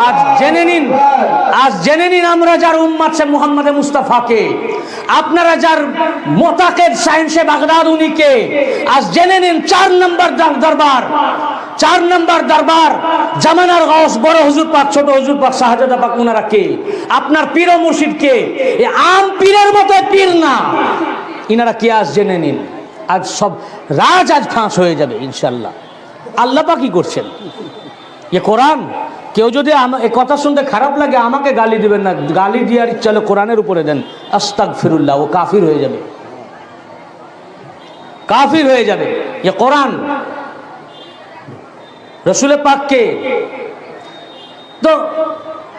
আজ জেনে নিন আমরা যার উম্মত সে মুহাম্মদ মুস্তাফাকে, আপনারা যার মোতাকেদ সায়েন্সে বাগদাদ উনিকে আজ জেনে নিন। 4 নম্বর দরবার জামানার গাউস বড় হুজুর পাক, ছোট হুজুর পাক, শাহজাদা পাক, ওনারা কে? আপনার পীর ও মুর্শিদ কে? এই আম পীরের মতো পীর না, ইনারা কে আজ জেনে নিন। আজ সব রাজ আজ ফাঁস হয়ে যাবে ইনশাআল্লাহ। আল্লাহ পাক কি করছেন? এ কোরআন। কেউ যদি এ কথা শুনতে খারাপ লাগে আমাকে গালি দিবেন না, গালি দেওয়ার ইচ্ছা হলে কোরআনের উপরে দেন। আস্তাগফিরুল্লাহ, ও কাফির হয়ে যাবে, কাফির হয়ে যাবে। এ কোরআন। রসুল পাককে তো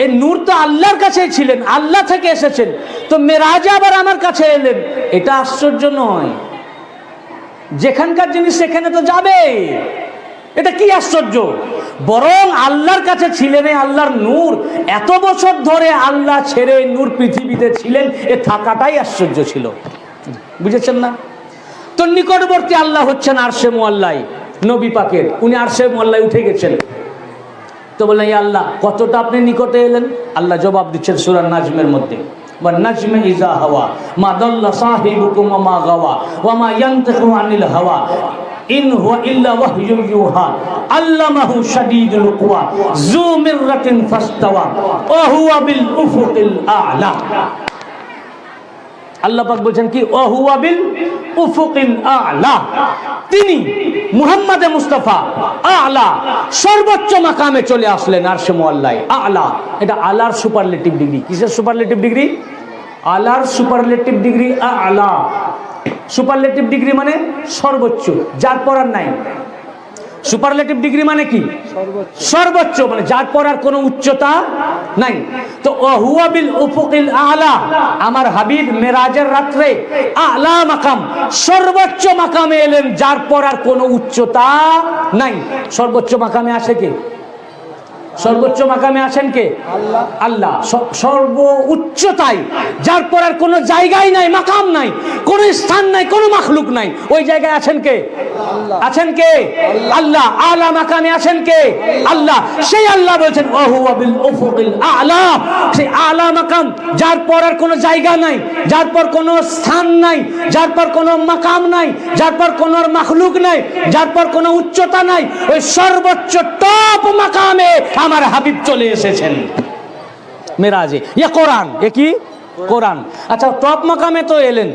এই নূর তো আল্লাহর কাছে ছিলেন, আল্লাহ থেকে এসেছেন, তো মেরাজে আবার আমার কাছে এলেন, এটা আশ্চর্য নয়? যেখানকার জিনিস সেখানে তো যাবে, এটা কি আশ্চর্য? বরং আল্লাহর কাছে ছিলেন আল্লাহর নূর, এত বছর ধরে আল্লাহ ছেড়ে নূর পৃথিবীতে ছিলেন, এ থাকাটাই আশ্চর্য ছিল। বুঝেছেন না? তো নিকটবর্তী আল্লাহ হচ্ছেন আরশে মুআল্লায়, নবী পাকের, উনি আরশে মুআল্লায় উঠে গেছেন। তো বললেন ইয়া আল্লাহ কতটা আপনি নিকটে এলেন? আল্লাহ জবাব দিচ্ছেন সূরা নাজমের মধ্যে, ওয়া নাজমি ইযা হাওয়া মা দাল্লা সাহিবুকুম ওয়া মা গাওয়া ওয়া মা ইয়ানতিকু আনিল হাওয়া ইন হুয়া ইল্লা ওয়াহয়ুন ইউহা আল্লামাহু শাদীদুল কুওয়া যু মিররাতিন ফাস্তাওয়া ওয়া হুয়া বিল উফুকিল আ'লা। আল্লাহ পাক বলেন কি? ওয়া হুয়া বিল উফুকিল আ'লা, তিনি মুহাম্মদ মুস্তাফা আ'লা, সর্বোচ্চ মাকামে চলে আসলেন আরশে মুআল্লায়। আ'লা, এটা আলার সুপারলেটিভ ডিগ্রি। কিসের সুপারলেটিভ ডিগ্রি? আলার সুপারলেটিভ ডিগ্রি আ'লা। সুপারলেটিভ ডিগ্রি মানে সর্বোচ্চ, যার পর আর নাই। সুপারলেটিভ ডিগ্রি মানে কি? সর্বোচ্চ, মানে যার পর আর কোনো উচ্চতা নাই। তো হুয়া বিল উফুকিল আ'লা, আমার হাবিব মেরাজের রাত্রে আ'লা মাকাম, সর্বোচ্চ মাকামে এলেন, যার পর আর কোনো উচ্চতা নাই। সর্বোচ্চ মাকামে আসে কে? সর্বোচ্চ মাকামে আছেন কে? আল্লাহ। আল্লাহ সর্ব উচ্চতায়, যার পর আর কোনো জায়গায় নাই, মাকাম নাই, কোনো স্থান নাই, কোনো মাখলুক নাই, ওই জায়গায় আছেন কে? আছেন কে? আল্লাহ। আলা মাকামে আছেন কে? আল্লাহ। সেই আল্লাহ বলছেন ওয়া হুয়া বিল উফুকিল আ'লা, সেই আলা মাকাম, যার পর আর কোনো জায়গা নাই, যার পর কোনো স্থান নাই, যার পর কোনো মাকাম নাই, যার পর কোনো মাখলুক নাই, যার পর কোনো উচ্চতা নাই, ওই সর্বোচ্চ টপ মাকামে আমার হাবিব চলে এসেছেন মেরাজে। ইয়া কোরআন, এ কি? কোরআন। আচ্ছা, টপ মাকামে তো এলেন,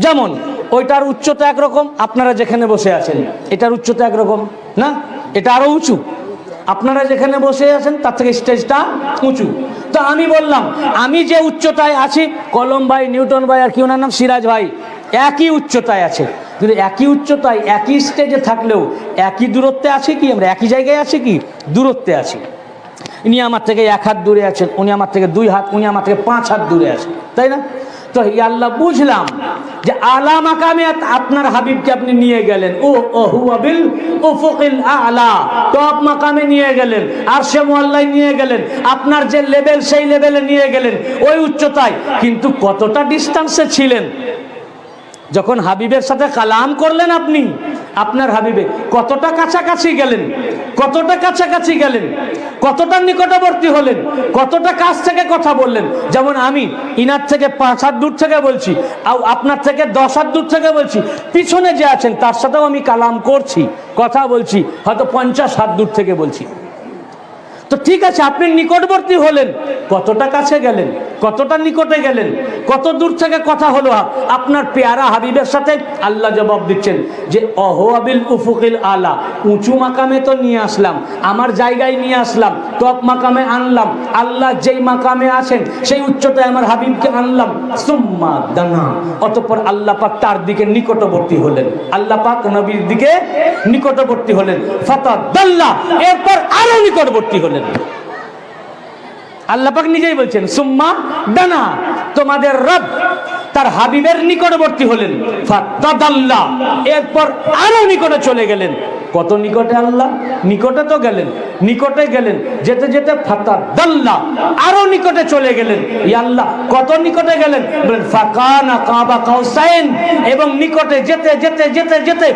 যেমন ওইটার উচ্চতা একরকম, আপনারা যেখানে বসে আছেন এটার উচ্চতা একরকম না, এটা আরো উঁচু। আপনারা যেখানে বসে আছেন তার থেকে স্টেজটা উঁচু। তো আমি বললাম আমি যে উচ্চতায় আছি, কলম ভাই, নিউটন ভাই, আর কি ওনার নাম, সিরাজ ভাই, একই উচ্চতায় আছে। কিন্তু একই উচ্চতায় একই স্টেজে থাকলেও একই দূরত্বে আছি কি? আমরা একই জায়গায় আছি কি? দূরত্বে আছি। ইনি আমার থেকে 1 হাত দূরে আছেন, উনি আমার থেকে 2 হাত, উনি আমার থেকে 5 হাত দূরে আছেন, তাই না? তো আল্লাহ বুঝলাম যে আলা মাকামে আপনার হাবিবকে আপনি নিয়ে গেলেন, ও হুয়া বিল উফুকিল আ'লা, টপ মাকামে নিয়ে গেলেন, আরশে মুআল্লায় নিয়ে গেলেন, আপনার যে লেভেল সেই লেভেলে নিয়ে গেলেন, ওই উচ্চতায়। কিন্তু কতটা ডিস্টেন্সে ছিলেন? যখন হাবিবের সাথে কালাম করলেন আপনি, আপনার হাবিবে কতটা কাছাকাছি গেলেন, কতটা কাছাকাছি গেলেন, কতটা নিকটবর্তী হলেন, কতটা কাছ থেকে কথা বললেন। যেমন আমি ইনার থেকে 5 হাত দূর থেকে বলছি, আপনার থেকে 10 হাত দূর থেকে বলছি, পিছনে যে আছেন তার সাথেও আমি কালাম করছি, কথা বলছি, হয়তো 50 হাত দূর থেকে বলছি। তো ঠিক আছে, আপনি নিকটবর্তী হলেন, কতটা কাছে গেলেন, কতটা নিকটে গেলেন, কত দূর থেকে কথা হলো আপনার পেয়ারা হাবিবের সাথে? আল্লাহ জবাব দিচ্ছেন যে হুয়া বিল উফুকিল আ'লা, উঁচু মাকামে তো নিয়ে আসলাম, আমার জায়গায় নিয়ে আসলাম, টপ মাকামে আনলাম, আল্লাহ যেই মাকামে আছেন সেই উচ্চতায় আমার হাবিবকে আনলাম। সুম্মা দানা, অতঃপর আল্লাহ পাক তার দিকে নিকটবর্তী হলেন, আল্লাহ পাক নবীর দিকে নিকটবর্তী হলেন। ফাতাদাল্লা, এরপর আরো নিকটবর্তী হলেন। আল্লাহ পাক নিজেই বলছেন সুম্মা দানা, তোমাদের রব তার হাবিবের নিকটবর্তী হলেন। ফাতাদাল্লা, এরপর আরো নিকটে চলে গেলেন। কত নিকটে? আল্লাহ নিকটে তো গেলেন, নিকটে গেলেন, যেতে যেতে ফাতাদাল্লা, আরো নিকটে চলে গেলেন। ইয়া আল্লাহ কত নিকটে গেলেন? বলেন ফাকানা কাবা কাউসাইন, এবং নিকটে যেতে যেতে যেতে যেতে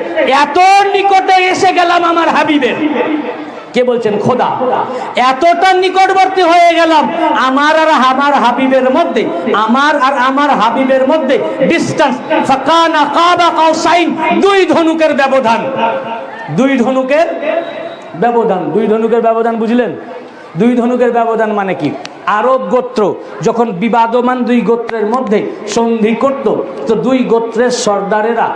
এত নিকটে এসে গেলাম আমার হাবিবের, কে বলছেন? খোদা। এতটা নিকটবর্তী হয়ে গেলাম আমার আর আমার হাবিবের মধ্যে, আমার আর আমার হাবিবের মধ্যে ডিস্টেন্স ফাকানা কাবা কাউসাইন, দুই ধনুকের ব্যবধান। দুই ধনুকের ব্যবধান, দুই ধনুকের ব্যবধান বুঝলেন? দুই ধনুকের ব্যবধান মানে কি? আরব গোত্র যখন বিবাদমান দুই গোত্রের মধ্যে সন্ধি করত, তো দুই গোত্রের সর্দারেরা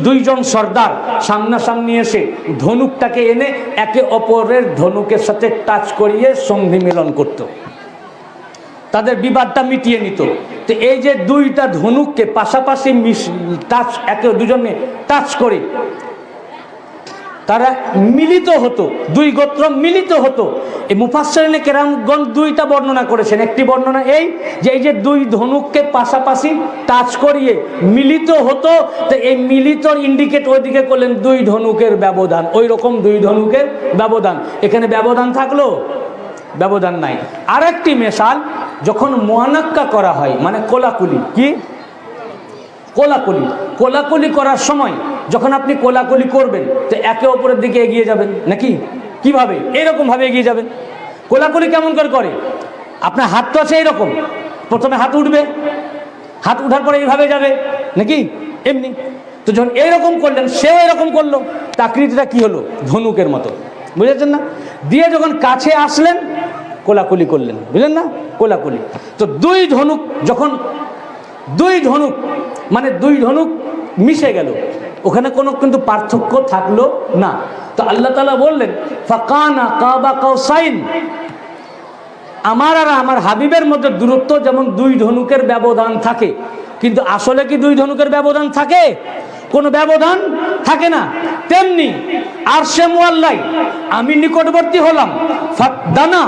দুইজন সর্দার সামনাসামনি এসে ধনুকটাকে এনে একে অপরের ধনুকের সাথে টাচ করিয়ে সন্ধি মিলন করত, তাদের বিবাদটা মিটিয়ে নিত। তো এই যে দুইটা ধনুককে পাশাপাশি টাচ, একে দুজনে টাচ করে তারা মিলিত হতো, দুই গোত্র মিলিত হতো। এই মুফাসসিরিনে কেরামগণ দুইটা বর্ণনা করেছেন। একটি বর্ণনা এই যে এই যে দুই ধনুককে পাশাপাশি টাচ করিয়ে মিলিত হতো, তো এই মিলিত ইন্ডিকেট ওইদিকে করলেন দুই ধনুকের ব্যবধান, ওই রকম দুই ধনুকের ব্যবধান। এখানে ব্যবধান থাকলো? ব্যবধান নাই। আর একটি মেশাল, যখন মুআনাক্কা করা হয় মানে কোলাকুলি, কি কোলাকুলি, কোলাকুলি করার সময় যখন আপনি কোলাকুলি করবেন তো একে অপরের দিকে এগিয়ে যাবেন নাকি? কিভাবে? এরকম ভাবে এগিয়ে যাবেন। কোলাকুলি কেমন করে? আপনার হাত তো আছে এইরকম, প্রথমে হাত উঠবে, হাত উঠার পরে এইভাবে যাবে নাকি? এমনি। তো যখন এইরকম করলেন, সেও এরকম করলো, আকৃতিটা কি হলো? ধনুকের মতো, বুঝেছেন না? দিয়ে যখন কাছে আসলেন কোলাকুলি করলেন, বুঝলেন না? কোলাকুলি। তো দুই ধনুক যখন, দুই ধনুক মানে দুই ধনুক মিশে গেল, ওখানে কোনো কিন্তু পার্থক্য থাকলো না। তো আল্লাহ তাআলা বললেন ফাকানা কাবা কাউসাইন, আমার আর আমার হাবিবের মধ্যে দূরত্ব যেমন দুই ধনুকের ব্যবধান থাকে, কিন্তু আসলে কি দুই ধনুকের ব্যবধান থাকে? কোনো ব্যবধান থাকে না। তেমনি আরশে মুআল্লাই আমি নিকটবর্তী হলাম, ফাদানা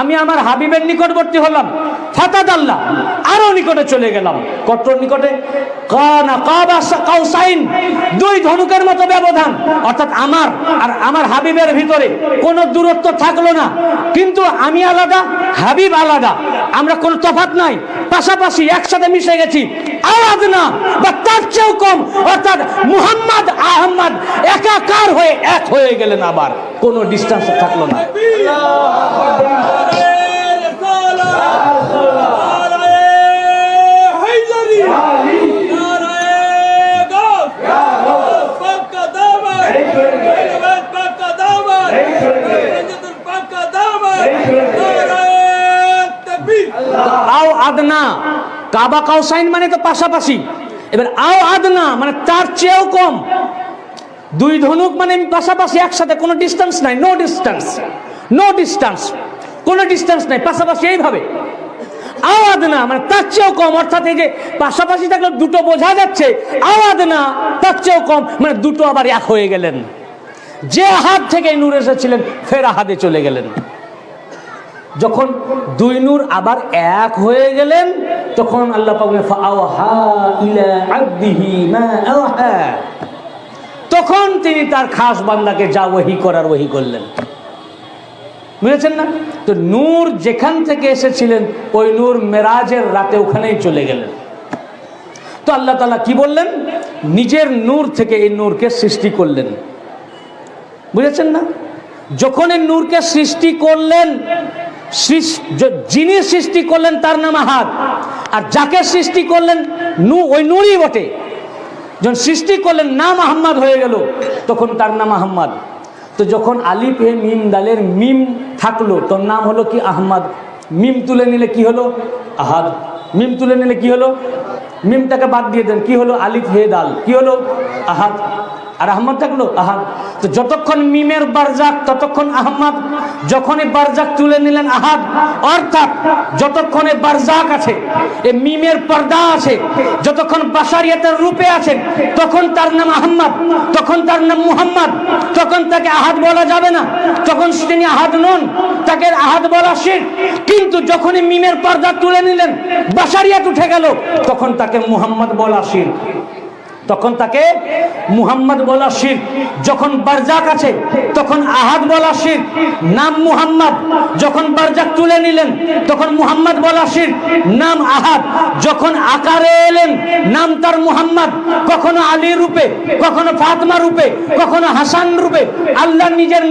আমি আমার হাবিবের নিকটবর্তী হলাম, ফাতাদাল্লাহ আরো নিকটে চলে গেলাম। কত নিকটে? কানা কাবা কাউসাইন, দুই ধনুকের মতো ব্যবধান। অর্থাৎ আমার আর আমার হাবিবের ভিতরে কোনো দূরত্ব থাকলো না, কিন্তু আমি আলাদা, হাবিব আলাদা, আমরা কোনো তফাৎ নাই, পাশাপাশি একসাথে মিশে গেছি। আওয়াজ না বা তার চেয়েও কম, অর্থাৎ মুহাম্মদ আহমদ একাকার হয়ে এক হয়ে গেলেন, আবার কোনো ডিস্টেন্স থাকলো না। আও আদনা, কাবা কাউসাইন মানে তো পাশাপাশি, এবার আও আদনা মানে তার চেয়েও কম। দুই ধনুক মানে পাশাপাশি একসাথে, কোনো ডিস্টেন্স নাই, নো ডিস্টেন্স, নো ডিস্টেন্স, কোনো ডিস্টেন্স নাই, পাশাপাশি এইভাবে। আও আদনা মানে তার চেয়েও কম, অর্থাৎ এই যে পাশাপাশি থাকলে দুটো বোঝা যাচ্ছে, আও আদনা তার চেয়েও কম মানে দুটো আবার এক হয়ে গেলেন। যে হাত থেকে নূর এসেছিলেন ফের আহাদে চলে গেলেন। যখন দুই নূর আবার এক হয়ে গেলেন তখন আল্লাহ পাক বলেন ফাআওহা ইলা আবদিহি মা আওহা, তখন তিনি তার খাস বান্দাকে যা ওহী করার ওহী করলেন। বুঝেছেন না? তো নূর যেখান থেকে এসেছিলেন ওই নূর মেরাজের রাতে ওখানেই চলে গেলেন। তো আল্লাহ তাআলা কি বললেন? নিজের নূর থেকে এই নূরকে সৃষ্টি করলেন। বুঝেছেন না? যখন এই নূরকে সৃষ্টি করলেন, যিনি সৃষ্টি করলেন তার নাম আহাদ, আর যাকে সৃষ্টি করলেন ওই নূরই বটে। যখন সৃষ্টি করলেন নাম আহম্মদ হয়ে গেল, তখন তার নাম আহম্মদ। তো যখন আলিফ হে মিম দালের মিম থাকলো তোর নাম হলো কি? আহমদ। মিম তুলে নিলে কি হলো? আহাদ। মিম তুলে নিলে কি হলো? মিমটাকে বাদ দিয়ে দেন, কি হলো? আলিফ হে দাল, কি হলো? আহাদ। আর আহমদ থাকলো আহাদ। তো যতক্ষণ মিমের বারজাক ততক্ষণ আহমদ, যখনই বারজাক তুলে নিলেন আহাদ। অর্থাৎ যতক্ষণে বারজাক আছে, এই মিমের পর্দা আছে, যতক্ষণ বাশারিয়াতের রূপে আছেন তখন তার নাম আহমদ, তখন তার নাম মুহাম্মদ, তখন তাকে আহাদ বলা যাবে না, তখন তিনি আহাদ নন, তাকে আহাদ বলা শিরক। কিন্তু যখনই মিমের পর্দা তুলে নিলেন, বাশারিয়াত উঠে গেল, তখন তাকে মুহাম্মদ বলা শিরক। তখন তাকে মুহাম্মদ বলা শিরক। যখন বারজাক আছে তখন আহাদ বলা শিরক, নাম মুহাম্মদ। যখন বারজাক তুলে নিলেন তখন মুহাম্মদ বলা শিরক, নাম আহাদ। যখন আকারে এলেন নাম তার মুহাম্মদ, কখনো আলী রূপে, কখনো ফাতেমা রূপে, কখনো হাসান রূপে। আল্লাহ নিজের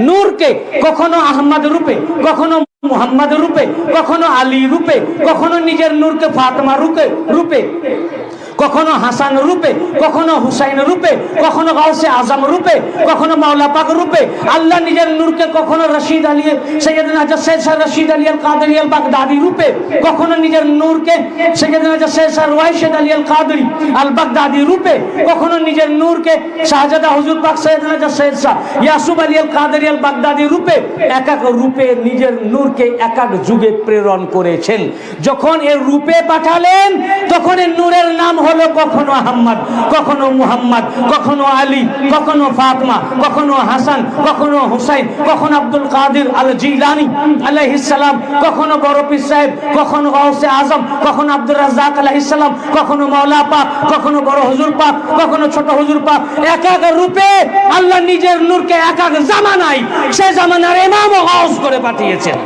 নূরকে কখনো আহমদ রূপে, কখনো মুহাম্মদ রূপে, কখনো আলী রূপে, কখনো নিজের নূরকে ফাতেমা রূপে, কখনো হাসান রূপে, কখনো হুসাইন রূপে, কখনো গাউসে আজম রূপে, কখনো মাওলা পাক রূপে। আল্লাহ নিজের নূরকে কখনো রশিদ আলী, সৈয়দনা সৈয়দ রশিদ আলী আল কাদরি আল বাগদাদি রূপে, কখনো নিজের নূরকে সৈয়দনা সৈয়দ ওয়াইশিদ আলী আল কাদরি আল বাগদাদি রূপে, কখনো নিজের নূরকে শাহজাদা হুজুর পাক সৈয়দনা সৈয়দ শাহ ইয়াসুব আলী আল কাদরি আল বাগদাদি রূপে। এক এক রূপে নিজের নূরকে এক এক যুগে প্রেরণ করেছেন। যখন এর রূপে পাঠালেন তখন এর নূরের নাম হলো কখনো আহমদ, কখনো মুহাম্মদ, কখনো আলী, কখনো ফাতেমা, কখনো হাসান, কখনো হুসাইন, কখনো আব্দুল কাদের আল জিলানী আলাইহিস সালাম, কখনো বড় পীর সাহেব, কখনো গাউসে আজম, কখনো আব্দুর রাজ্জাক আলাইহিস সালাম, কখনো মাওলা পাক, কখনো বড় হুজুর পাক, কখনো ছোট হুজুর পাক। এক এক রূপে আল্লাহ নিজের নূরকে এক এক জামানায় সে জামানার ইমাম ও গাউস করে পাঠিয়েছেন।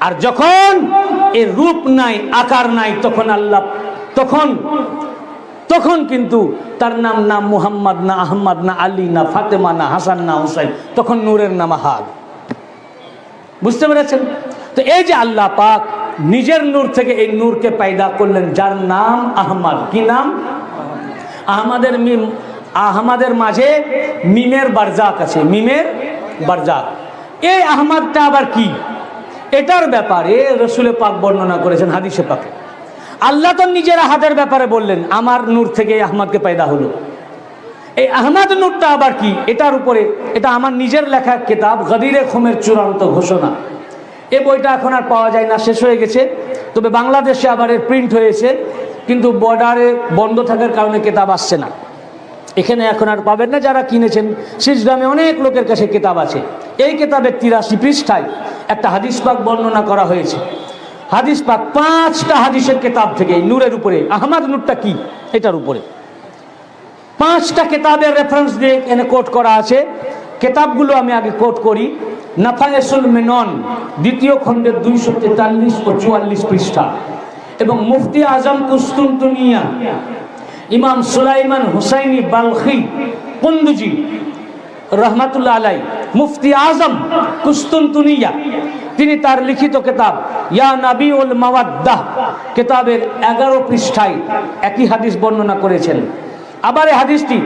আর যখন এর রূপ নাই, আকার নাই, তখন আল্লাহ তখন কিন্তু তার নাম না মুহাম্মদ, না আহমদ, না আলী, না ফাতেমা, না হাসান, না হুসাইন, তখন নূরের নাম আহাদ। বুঝতে পেরেছেন? তো এই যে আল্লাহ পাক নিজের নূর থেকে এই নূরকে পয়দা করলেন, যার নাম আহমদ। কি নাম? আহমদের মাঝে মিমের বারজাক আছে, মিমের বারজাক। এই আহমদটা আবার কি? এটার ব্যাপারে রাসূল পাক বর্ণনা করেছেন হাদিসে পাকে। আল্লাহ তো নিজের আহাদের ব্যাপারে বললেন, আমার নূর থেকে আহমদকে পয়দা হলো। এই আহমদ নূরটা আবার কি? এটার উপরে, এটা আমার নিজের লেখা কিতাব গদিরে খুমের চূড়ান্ত ঘোষণা। এই বইটা এখন আর পাওয়া যায় না, শেষ হয়ে গেছে। তবে বাংলাদেশে আবার এর প্রিন্ট হয়েছে, কিন্তু বর্ডারে বন্ধ থাকার কারণে কিতাব আসছে না। এখানে এখন আর পাবেন না। যারা কিনেছেন, শীষগ্রামে অনেক লোকের কাছে কিতাব আছে। এই কিতাবের 83 পৃষ্ঠায় একটা হাদিস পাক বর্ণনা করা হয়েছে। হাদিস পাক 5টা হাদিসের কিতাব থেকে নূরের উপরে, আহমদ নূরটা কি এটার উপরে 5টা কিতাবের রেফারেন্স দিয়ে এনে কোট করা আছে। কিতাবগুলো আমি আগে কোট করি। নাফায়েসুল মিনন 2য় খণ্ডের 243 ও 44 পৃষ্ঠা, এবং মুফতি আজম কুস্তুনতুনিয়া ইমাম সুলাইমান হুসাইনি বালখি কুন্দুজি রহমাতুল্লাহ আলাই, মুফতি আজম কুস্তুনতুনিয়া, তিনি তার লিখিত কিতাব ইয়া নাবিউল মাওয়াদ্দাহ কিতাবের 11 পৃষ্ঠায় একই হাদিস বর্ণনা করেছেন। আবার এই হাদিসটি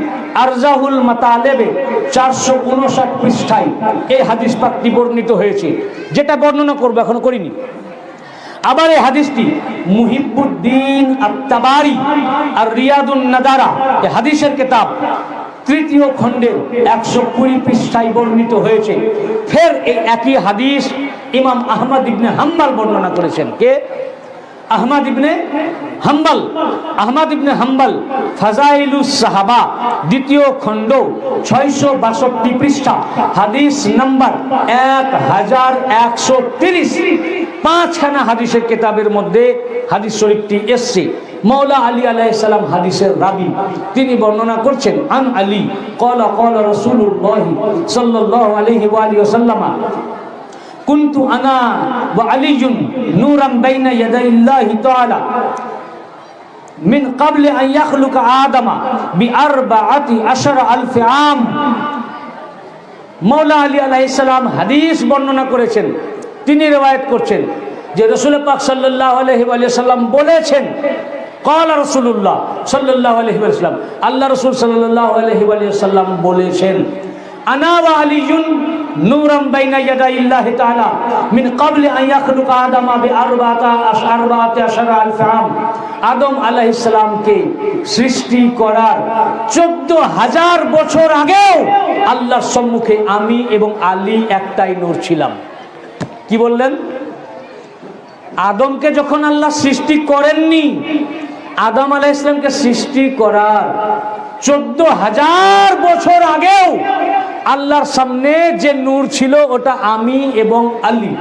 আরজাহুল মাতালেবে 459 পৃষ্ঠায় এই হাদিস পাকটি বর্ণিত হয়েছে, যেটা বর্ণনা করব, এখনো করিনি। আবার এই হাদিসটি মুহিবুদ্দিন আত-তাবারি আর রিয়াদুন নাদারা এই হাদিসের কিতাব 3য় খণ্ডের 120 পৃষ্ঠায় বর্ণিত হয়েছে। ফের এই একই হাদিস ইমাম আহমদ ইবনে হাম্বল বর্ণনা করেছেন। কে? আহমদ ইবনে হাম্বল ফাজাইলুস সাহাবা 2য় খণ্ড 662 পৃষ্ঠা, হাদিস নাম্বার 1130। 5খানা হাদিসের কিতাবের মধ্যে হাদিস শরীফটি এসছে। মৌলা আলী আলাইহিস সালাম হাদিসের রাবি, তিনি বর্ণনা করছেন, আন আলী ক্বালা ক্বালা রাসূলুল্লাহ সাল্লাল্লাহু আলাইহি ওয়া আলিহি ওয়াসাল্লাম কুনতু আনা ওয়া আলিয়ুন নূরান বাইনা ইয়াদাইল্লাহি তাআলা মিন ক্বাবলি আন ইয়াখলুকা আদামা বিআরবাআতি আশরা আলফ আম। মৌলা আলী আলাইহিস সালাম হাদিস বর্ণনা করেছেন, তিনি রিওয়ায়াত করছেন যে রাসূল পাক সাল্লাল্লাহু আলাইহি ওয়া সাল্লাম বলেছেন, ক্বালা রাসূলুল্লাহ সাল্লাল্লাহু আলাইহি ওয়া সাল্লাম, আল্লাহ রাসূল সাল্লাল্লাহু আলাইহি ওয়া সাল্লাম বলেছেন, আনা ওয়া আলিয়ুন নূরান বাইনা ইয়াদাইল্লাহি তাআলা মিন ক্বাবলি আন ইয়াখলুকা আদামা বিআরবাআতি আশরা আলফ আম। আদম আলাইহিস সালামকে সৃষ্টি করার 14000 বছর আগেও আল্লাহর সম্মুখে আমি এবং আলী একটাই নূর ছিলাম। কি বললেন? আদমকে যখন আল্লাহ সৃষ্টি করেননি, আদম আলাইহিস সালামকে সৃষ্টি করার 14000 বছর আগেও আল্লাহর সামনে যে নূর ছিল ওটা আমি এবং আলী।